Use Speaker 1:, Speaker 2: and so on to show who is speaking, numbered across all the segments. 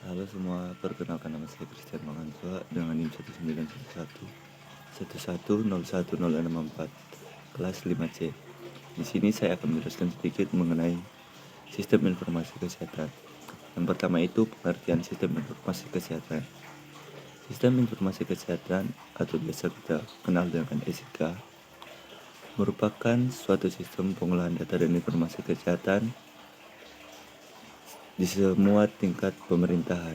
Speaker 1: Halo semua, perkenalkan nama saya Christian Mangantua dengan NIM 19111010664 kelas 5C. Di sini saya akan menjelaskan sedikit mengenai sistem informasi kesehatan. Yang pertama itu pengertian sistem informasi kesehatan. Sistem informasi kesehatan atau biasa kita kenal dengan SIK merupakan suatu sistem pengolahan data dan informasi kesehatan di semua tingkat pemerintahan,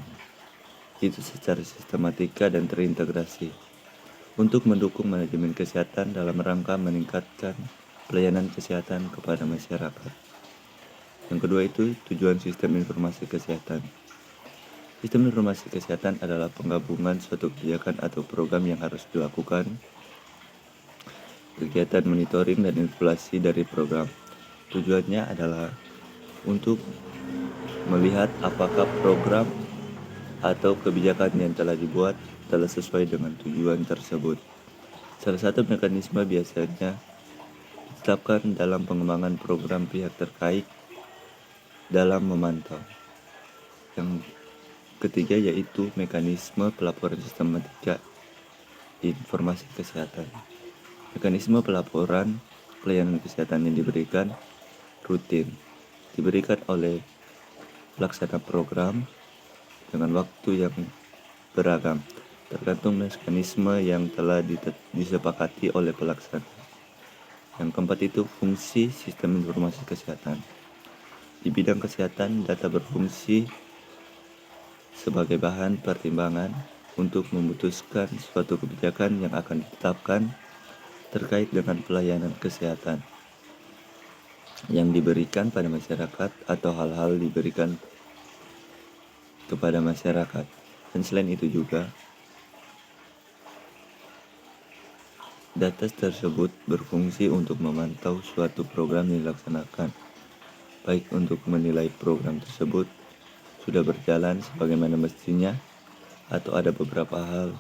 Speaker 1: itu secara sistematika dan terintegrasi untuk mendukung manajemen kesehatan dalam rangka meningkatkan pelayanan kesehatan kepada masyarakat. Yang kedua itu tujuan sistem informasi kesehatan. Sistem informasi kesehatan adalah penggabungan suatu kebijakan atau program yang harus dilakukan, kegiatan monitoring dan evaluasi dari program. Tujuannya adalah untuk melihat apakah program atau kebijakan yang telah dibuat telah sesuai dengan tujuan tersebut. Salah satu mekanisme biasanya ditetapkan dalam pengembangan program pihak terkait dalam memantau. Yang ketiga yaitu mekanisme pelaporan sistematika informasi kesehatan. Mekanisme pelaporan pelayanan kesehatan yang diberikan rutin, diberikan oleh pelaksana program dengan waktu yang beragam, tergantung mekanisme yang telah disepakati oleh pelaksana. Yang keempat itu fungsi sistem informasi kesehatan. Di bidang kesehatan, data berfungsi sebagai bahan pertimbangan untuk memutuskan suatu kebijakan yang akan ditetapkan terkait dengan pelayanan kesehatan yang diberikan pada masyarakat atau hal-hal diberikan kepada masyarakat. Dan selain itu juga, data tersebut berfungsi untuk memantau suatu program yang dilaksanakan, baik untuk menilai program tersebut sudah berjalan sebagaimana mestinya atau ada beberapa hal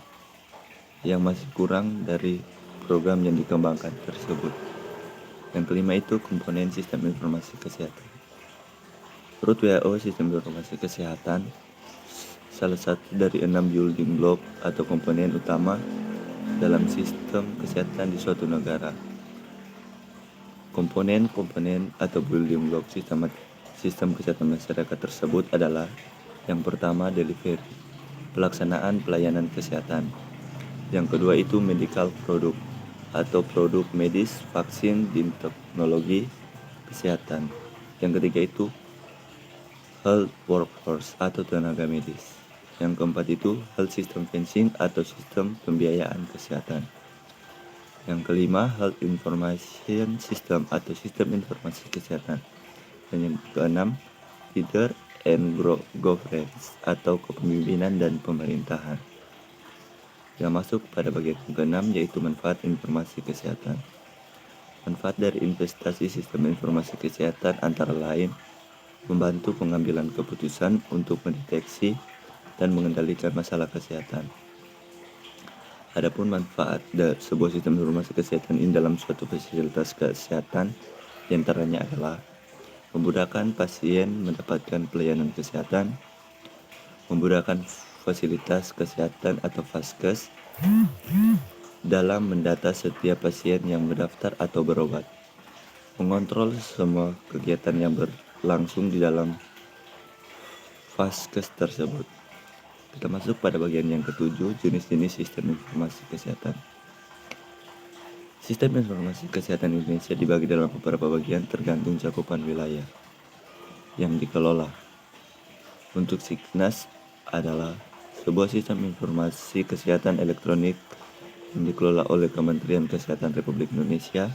Speaker 1: yang masih kurang dari program yang dikembangkan tersebut. Yang kelima itu komponen sistem informasi kesehatan. Menurut WHO, sistem informasi kesehatan salah satu dari 6 building block atau komponen utama dalam sistem kesehatan di suatu negara. Komponen-komponen atau building block sistem kesehatan masyarakat tersebut adalah yang pertama delivery, pelaksanaan pelayanan kesehatan. Yang kedua itu medical product atau produk medis, vaksin, dan teknologi kesehatan. Yang ketiga itu health workforce atau tenaga medis. Yang keempat itu health system fencing atau sistem pembiayaan kesehatan. Yang kelima health information system atau sistem informasi kesehatan. Dan yang keenam leader and governance atau kepemimpinan dan pemerintahan. Yang masuk pada bagian ke-6 yaitu manfaat informasi kesehatan. Manfaat dari investasi sistem informasi kesehatan antara lain membantu pengambilan keputusan untuk mendeteksi dan mengendalikan masalah kesehatan. Adapun manfaat dari sebuah sistem informasi kesehatan ini dalam suatu fasilitas kesehatan diantaranya adalah memudahkan pasien mendapatkan pelayanan kesehatan, memudahkan fasilitas kesehatan atau Vaskes dalam mendata setiap pasien yang mendaftar atau berobat, mengontrol semua kegiatan yang berlangsung di dalam Vaskes tersebut. Kita masuk pada bagian yang ketujuh, jenis-jenis sistem informasi kesehatan. Sistem informasi kesehatan Indonesia dibagi dalam beberapa bagian tergantung cakupan wilayah yang dikelola. Untuk Signas adalah sebuah sistem informasi kesehatan elektronik yang dikelola oleh Kementerian Kesehatan Republik Indonesia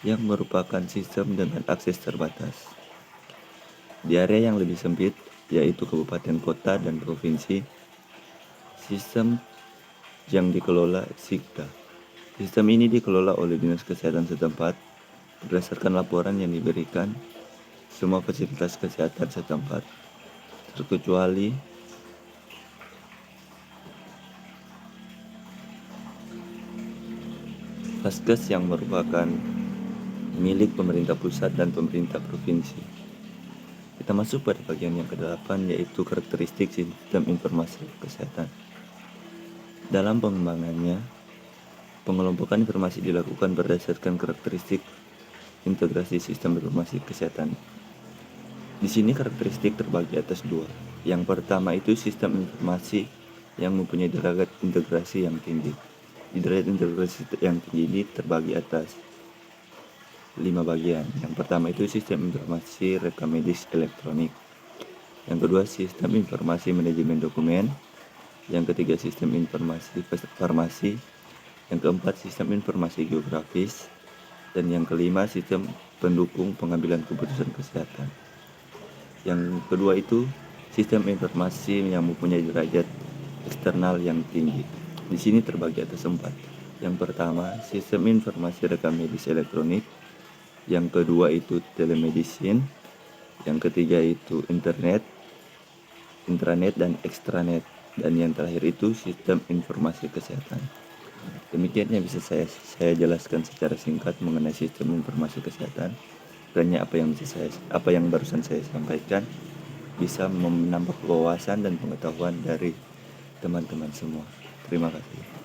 Speaker 1: yang merupakan sistem dengan akses terbatas. Di area yang lebih sempit, yaitu kabupaten, kota, dan provinsi, sistem yang dikelola Sigda. Sistem ini dikelola oleh Dinas Kesehatan setempat berdasarkan laporan yang diberikan semua fasilitas kesehatan setempat, terkecuali Vaskes yang merupakan milik pemerintah pusat dan pemerintah provinsi. Kita Kita masuk pada bagian yang ke-8, yaitu karakteristik sistem informasi kesehatan. Dalam pengembangannya, pengelompokan informasi dilakukan berdasarkan karakteristik integrasi sistem informasi kesehatan. Di sini karakteristik terbagi atas dua. Yang pertama itu sistem informasi yang mempunyai derajat integrasi yang tinggi. Di derajat integrasi yang tinggi ini terbagi atas 5 bagian. Yang pertama itu sistem informasi rekam medis elektronik. Yang kedua sistem informasi manajemen dokumen. Yang ketiga sistem informasi farmasi. Yang keempat sistem informasi geografis. Dan yang kelima sistem pendukung pengambilan keputusan kesehatan. Yang kedua itu sistem informasi yang mempunyai derajat eksternal yang tinggi. Di sini terbagi atas 4. Yang pertama sistem informasi rekam medis elektronik. Yang kedua itu telemedicine. Yang ketiga itu internet, intranet dan extranet. Dan yang terakhir itu sistem informasi kesehatan. Demikian yang bisa saya jelaskan secara singkat mengenai sistem informasi kesehatan. Kiranya apa yang barusan saya sampaikan bisa menambah wawasan dan pengetahuan dari teman-teman semua. Terima kasih.